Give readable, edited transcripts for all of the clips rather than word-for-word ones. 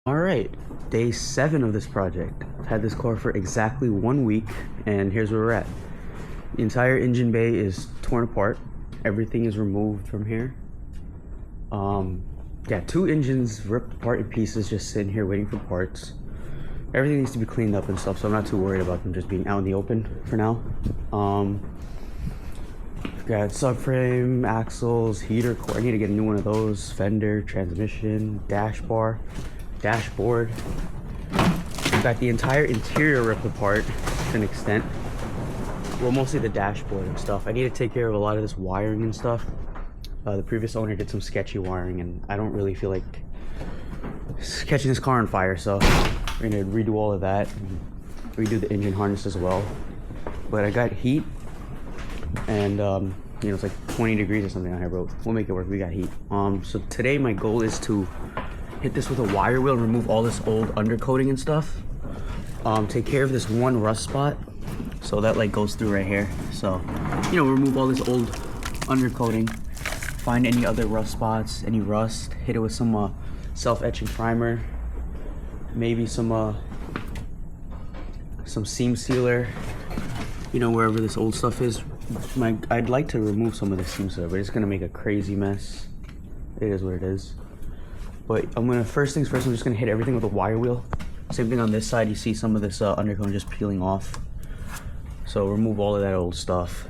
All right, day 7 of this project. I've had this car for exactly 1 week, and here's where we're at. The entire engine bay is torn apart. Everything is removed from here. Got 2 engines ripped apart in pieces, just sitting here waiting for parts. Everything needs to be cleaned up and stuff, so I'm not too worried about them just being out in the open for now. Got subframe, axles, heater core. I need to get a new one of those. Fender, transmission, dashboard. Got the entire interior ripped apart to an extent. Well, mostly the dashboard and stuff. I need to take care of a lot of this wiring and stuff. The previous owner did some sketchy wiring, and I don't really feel like catching this car on fire, so we're gonna redo all of that and redo the engine harness as well. But I got heat, and you know, it's like 20 degrees or something on here, but we'll make it work. We got heat. So today my goal is to hit this with a wire wheel and remove all this old undercoating and stuff. Take care of this one rust spot, so that like goes through right here. So, you know, remove all this old undercoating, find any other rust spots, any rust, hit it with some self-etching primer, maybe some seam sealer, you know, wherever this old stuff is. I'd like to remove some of the seam sealer, but it's gonna make a crazy mess. It is what it is. But I'm gonna, first things first, I'm just gonna hit everything with a wire wheel. Same thing on this side, you see some of this undercoating just peeling off. So remove all of that old stuff.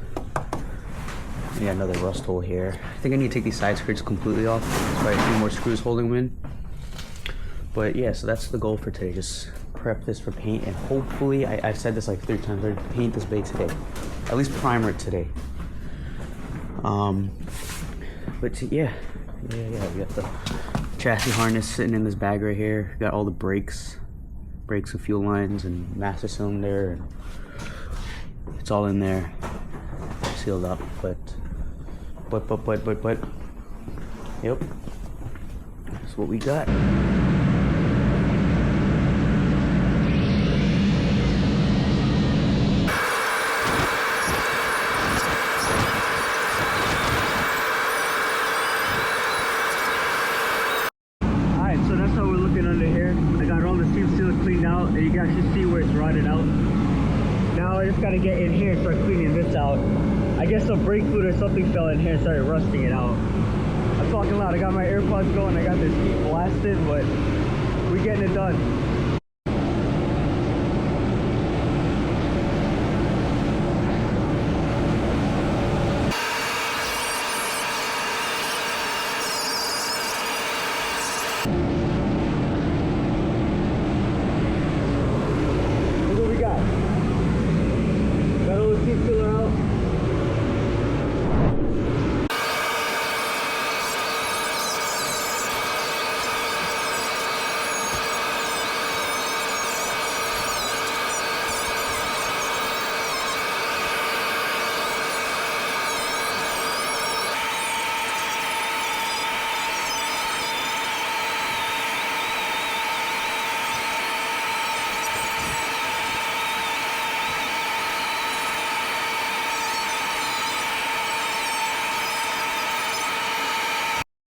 Yeah, another rust hole here. I think I need to take these side skirts completely off. There's probably a few more screws holding them in. But yeah, so that's the goal for today. Just prep this for paint, and hopefully, I've said this like 3 times already, paint this bay today. At least primer it today. But yeah, we got the chassis harness sitting in this bag right here. Got all the brakes and fuel lines and master cylinder, and it's all in there, sealed up. But yep, that's what we got. So that's how we're looking under here. I got all the seam sealer cleaned out, and you can actually see where it's rotted out. Now I just gotta get in here and start cleaning this out. I guess some brake fluid or something fell in here and started rusting it out. I'm talking loud. I got my AirPods going. I got this heat blasted, but we're getting it done.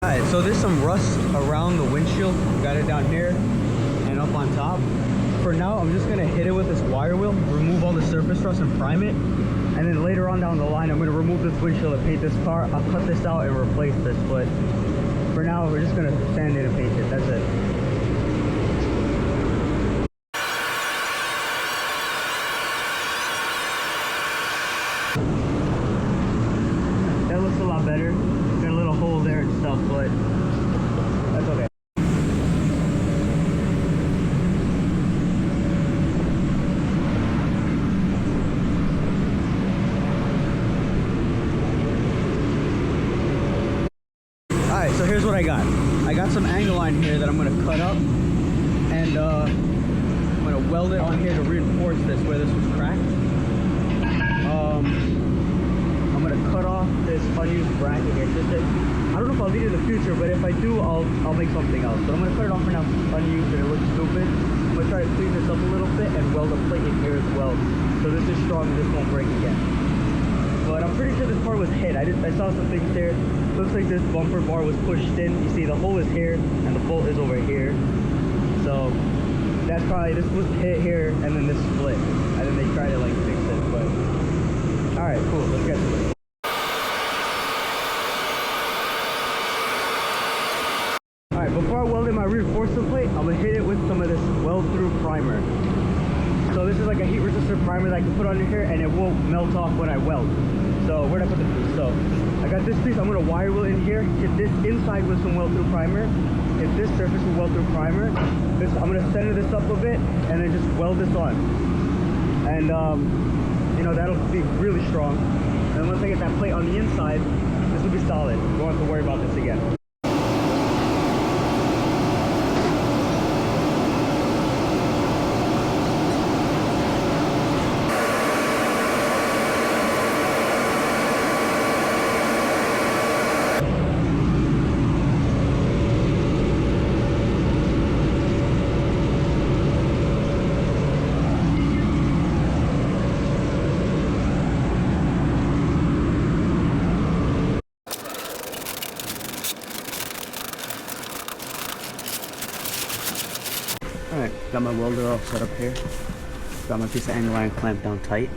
Alright, so there's some rust around the windshield. Got it down here and up on top. For now, I'm just gonna hit it with this wire wheel, remove all the surface rust and prime it. And then later on down the line, I'm gonna remove this windshield and paint this car. I'll cut this out and replace this, but for now, we're just gonna sand it and paint it. That's it. That looks a lot better. Got a little hole there and stuff, but that's okay. Alright, so here's what I got. I got some angle line here that I'm going to cut up, and I'm going to weld it on here to reinforce this where this was cracked. I'm going to cut off this unused bracket here. I don't know if I'll need it in the future, but if I do, I'll make something else. But I'm going to cut it off for now. It's unused and it looks stupid. I'm going to try to clean this up a little bit and weld a plate in here as well. So this is strong and this won't break again. But I'm pretty sure this part was hit. I saw some things there. Looks like this bumper bar was pushed in. You see the hole is here and the bolt is over here. So that's probably, this was hit here and then this split. And then they tried to like fix it, but alright, cool, let's get to it. Alright, before I weld in my reinforcement plate, I'm gonna hit it with some of this weld through primer. So this is like a heat resistant primer that I can put under here and it won't melt off when I weld. So where'd I put the piece? So I got this piece, I'm gonna wire wheel in here, hit this inside with some weld through primer, hit this surface with weld through primer. I'm gonna center this up a bit and then just weld this on. And you know, that'll be really strong. And once I get that plate on the inside, this will be solid. You won't have to worry about this again. Alright, got my welder all set up here. Got my piece of angle iron clamped down tight.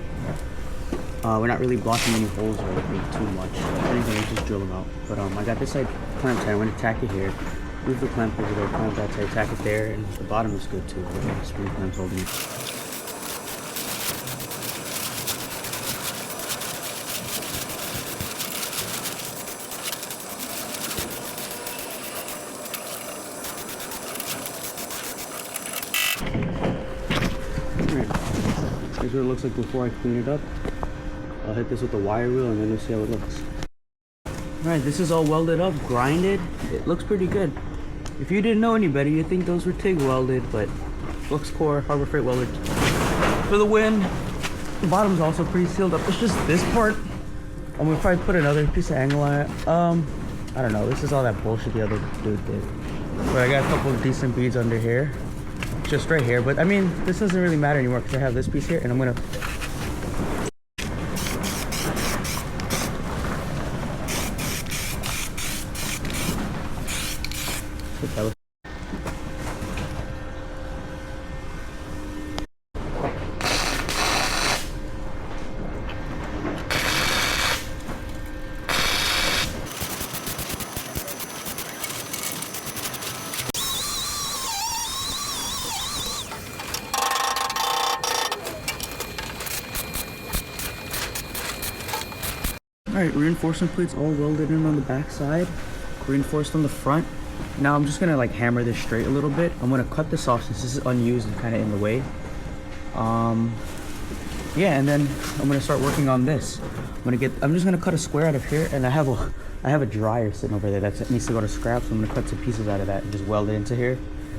We're not really blocking any holes or anything too much. If anything, we'll just drill them out. But I got this side clamped tight. I'm going to tack it here. Move the clamp over there, clamp that tight, tack it there, and the bottom is good too. The spring clamp's holding it. Here's what it looks like before I clean it up. I'll hit this with the wire wheel and then we'll see how it looks. Alright, this is all welded up, grinded. It looks pretty good. If you didn't know any better, you'd think those were TIG welded, but Flux Core, Harbor Freight welded for the win. The bottom's also pretty sealed up. It's just this part. I'm gonna probably put another piece of angle on it. I don't know. This is all that bullshit the other dude did. But I got a couple of decent beads under here. Just right here, but I mean, this doesn't really matter anymore because I have this piece here and I'm gonna Alright, reinforcement plates all welded in on the back side, reinforced on the front. Now I'm just gonna like hammer this straight a little bit. I'm gonna cut this off since this is unused and kind of in the way. Yeah, and then I'm gonna start working on this. I'm just gonna cut a square out of here, and I have a dryer sitting over there that needs to go to scrap, so I'm gonna cut some pieces out of that and just weld it into here,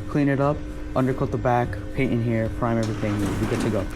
clean it up, undercoat the back, paint in here, prime everything, and we'll be good to go.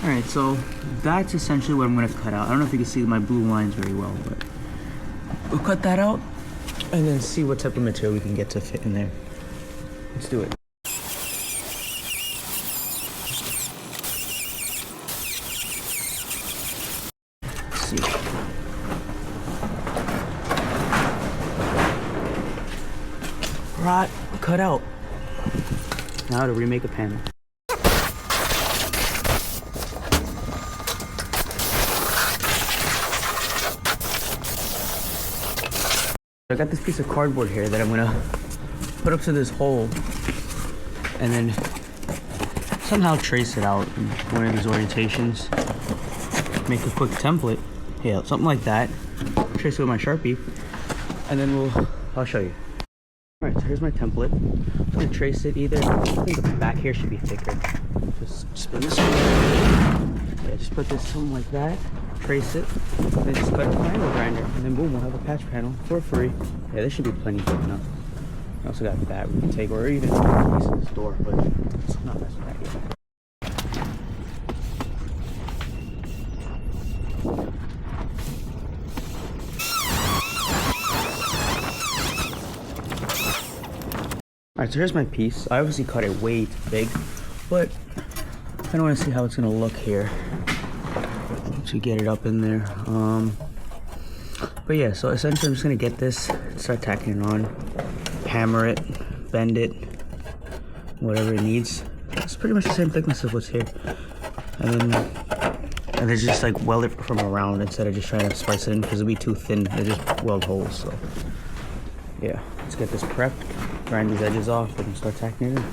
Alright, so that's essentially what I'm going to cut out. I don't know if you can see my blue lines very well, but we'll cut that out and then see what type of material we can get to fit in there. Let's do it. Let's see. Right, cut out. Now to remake a panel. I got this piece of cardboard here that I'm gonna put up to this hole and then somehow trace it out in one of these orientations. Make a quick template. Yeah, something like that. Trace it with my Sharpie and then I'll show you. Alright, so here's my template. I'm gonna trace it either. I think the back here should be thicker. Just spin this one. Yeah, just put this something like that. Trace it, then just cut it with my angle grinder, and then boom, we'll have a patch panel for free. Yeah, this should be plenty big enough. I also got that we can take, or even a piece of this door, but it's not messing with that yet. Alright, so here's my piece. I obviously cut it way too big, but I don't want to see how it's gonna look here once we get it up in there. But yeah, so essentially I'm just gonna get this, start tacking it on, hammer it, bend it, whatever it needs. It's pretty much the same thickness as what's here, and then just like weld it from around instead of just trying to splice it in because it'll be too thin. They just weld holes. So yeah, let's get this prepped, grind these edges off, and start tacking it in.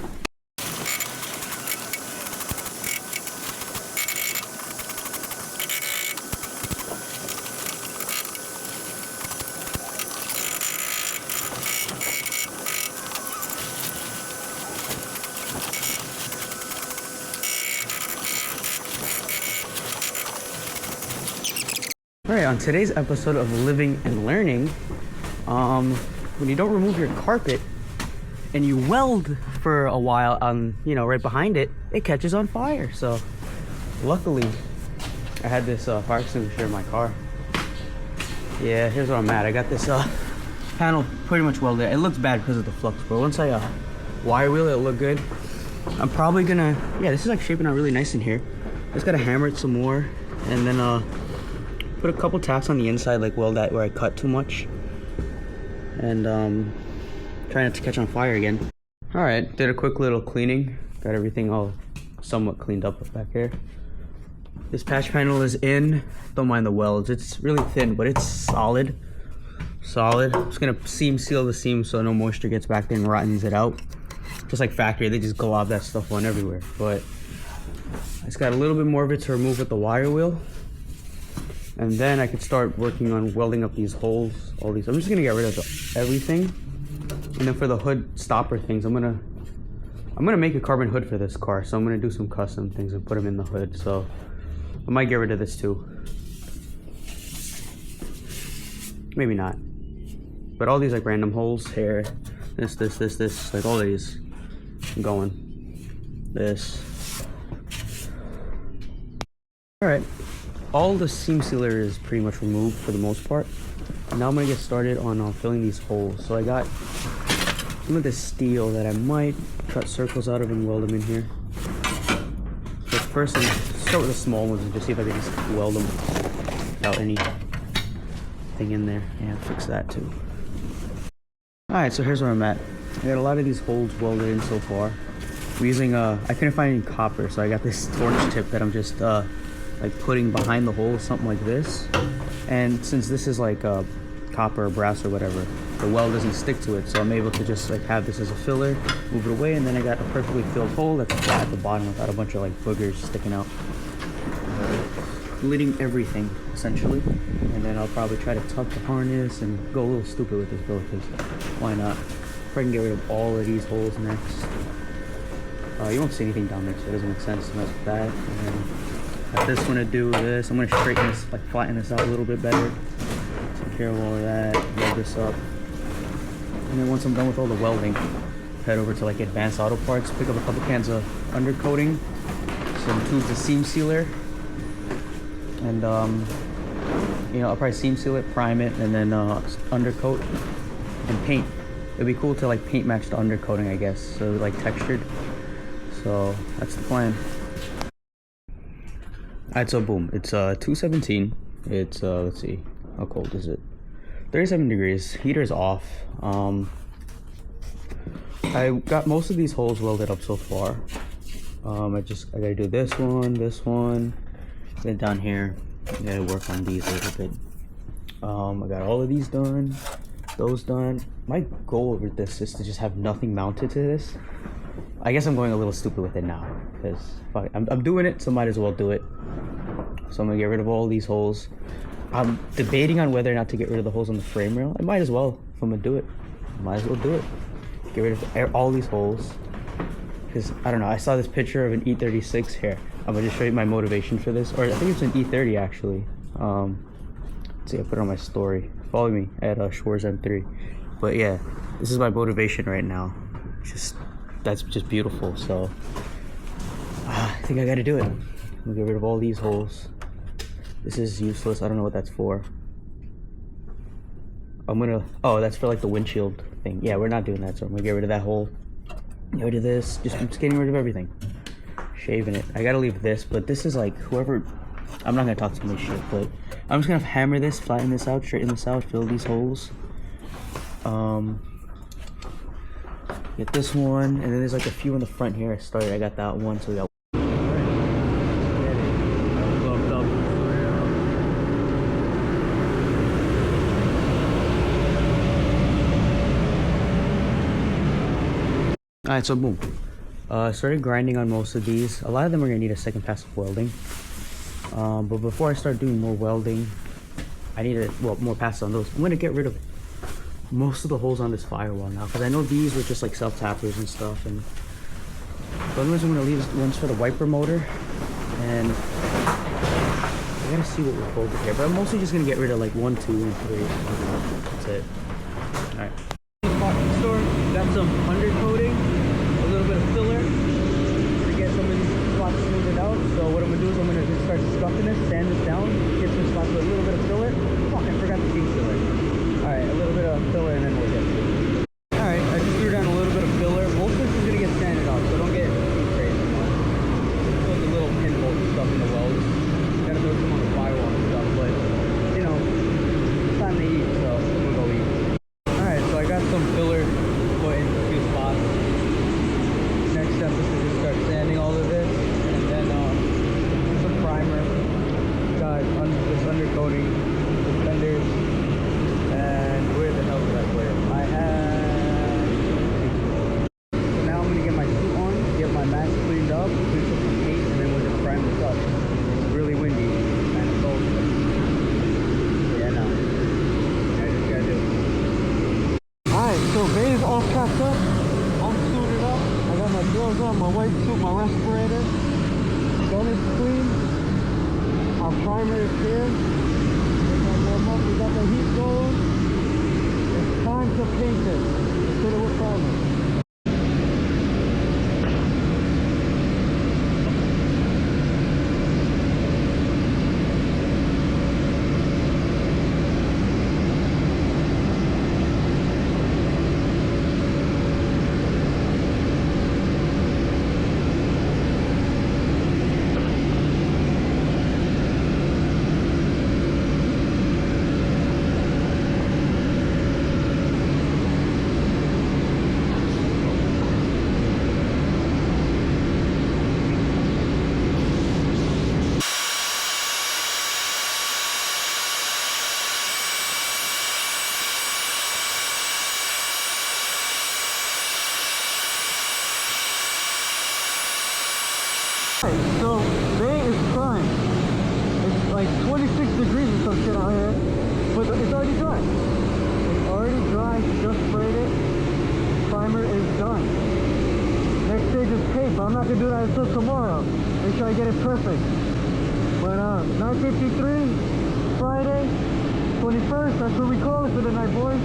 Alright, on today's episode of Living and Learning, when you don't remove your carpet and you weld for a while on, you know, right behind it, it catches on fire. So luckily I had this fire extinguisher in my car. Yeah, here's where I'm at. I got this panel pretty much welded. It looks bad because of the flux, but once I wire wheel it, it'll look good. I'm probably gonna, yeah, this is like shaping out really nice in here. Just gotta hammer it some more and then put a couple tacks on the inside, like weld that where I cut too much, and try not to catch on fire again. All right, did a quick little cleaning, got everything all somewhat cleaned up back here. This patch panel is in. Don't mind the welds, it's really thin, but it's solid. I'm just gonna seam seal the seam so no moisture gets back there and rottens it out. Just like factory, they just glob that stuff on everywhere, but it's got a little bit more of it to remove with the wire wheel. And then I could start working on welding up these holes, all these. I'm just gonna get rid of everything. And then for the hood stopper things, I'm gonna make a carbon hood for this car. So I'm gonna do some custom things and put them in the hood. So I might get rid of this too. Maybe not. But all these like random holes here, this, like all these, I'm going. This. All right. All the seam sealer is pretty much removed for the most part. Now I'm gonna get started on filling these holes. So I got some of this steel that I might cut circles out of and weld them in here. So first, I'm gonna start with the small ones and just see if I can just weld them without anything in there. Yeah, fix that too. All right, so here's where I'm at. I got a lot of these holes welded in so far. I'm using I couldn't find any copper, so I got this torch tip that I'm just like putting behind the hole, something like this. And since this is like copper or brass or whatever, the weld doesn't stick to it, so I'm able to just like have this as a filler, move it away, and then I got a perfectly filled hole that's flat at the bottom without a bunch of like boogers sticking out. Lidding everything essentially, and then I'll probably try to tuck the harness and go a little stupid with this build because why not? If I can get rid of all of these holes next. You won't see anything down there, so it doesn't make sense to mess with that. And then got this one to do this. I'm gonna straighten this, like flatten this out a little bit better. Take care of all of that, weld this up. And then once I'm done with all the welding, head over to like Advanced Auto Parts, pick up a couple cans of undercoating, some tubes of seam sealer, and you know, I'll probably seam seal it, prime it, and then undercoat and paint. It'd be cool to like paint match the undercoating, I guess, so like textured. So that's the plan. Alright, so boom, it's 2:17. It's let's see, how cold is it? 37 degrees. Heater's off. I got most of these holes welded up so far. I gotta do this one, then down here I gotta work on these a little bit. I got all of these done, those done. My goal with this is to just have nothing mounted to this. I guess I'm going a little stupid with it now because I'm doing it, so might as well do it. So I'm gonna get rid of all these holes. I'm debating on whether or not to get rid of the holes on the frame rail. I might as well. If I'm gonna do it, might as well do it. Get rid of all these holes because I don't know, I saw this picture of an E36 here. I'm gonna just show you my motivation for this, or I think it's an E30 actually. Let's see, I put it on my story. Follow me at Schwarz M3. But yeah, this is my motivation right now. That's just beautiful. So I think I gotta do it. I'm gonna get rid of all these holes. This is useless. I don't know what that's for. Oh, that's for like the windshield thing. Yeah, we're not doing that, so I'm gonna get rid of that hole. Get rid of this. Just getting rid of everything. Shaving it. I gotta leave this, but this is like whoever. I'm not gonna talk too much shit, but I'm just gonna hammer this, flatten this out, straighten this out, fill these holes. Get this one, and then there's like a few in the front here. I got that one, so we got. Alright, so boom. Started grinding on most of these. A lot of them are gonna need a second pass of welding. But before I start doing more welding, I need more passes on those. I'm gonna get rid of most of the holes on this firewall now, because I know these were just like self-tappers and stuff, and the other ones I'm gonna leave is ones for the wiper motor, and I gotta see what we're folded here, but I'm mostly just gonna get rid of like 1, 2, and 3. That's it. Alright. Store, got some undercoating, a little bit of filler to get some of these spots smoothed out. So what I'm gonna do is I'm gonna just start scuffing this, sand this down, get some spots with a little bit of filler. Fuck, I forgot the deep filler. Alright, a little bit of filler and then we'll get to it. Alright, I just threw down a little bit of filler. Most of this is gonna get sanded off, so don't get too crazy. Just put the little pinhole stuff in the welds. Gotta throw some on the firewall and stuff, but you know, it's time to eat, so we'll go eat. Alright, so I got some filler put in a few spots. Next step is to just start sanding all of this, and then some primer. Got this undercoating, suspenders, and where the hell did I put it? I had. So now I'm gonna get my suit on, get my mask cleaned up, do some paint, and then we'll just prime this up. It's really windy and it's cold. Yeah, no. I just gotta do it. Alright, so Bay's all packed up. I'm suited up. I got my gloves on, my white suit, my respirator. Gun is clean. Our primer is here. We got the heat going. It's time to paint it. Let's hit it with primer. So Bay is prime. It's like 26 degrees or some shit out here, but it's already dry. It's already dry. Just sprayed it. Primer is done. Next stage is paint, but I'm not gonna do that until tomorrow. Make sure I get it perfect. But 9:53, Friday, 21st. That's what we call it for the night, boys.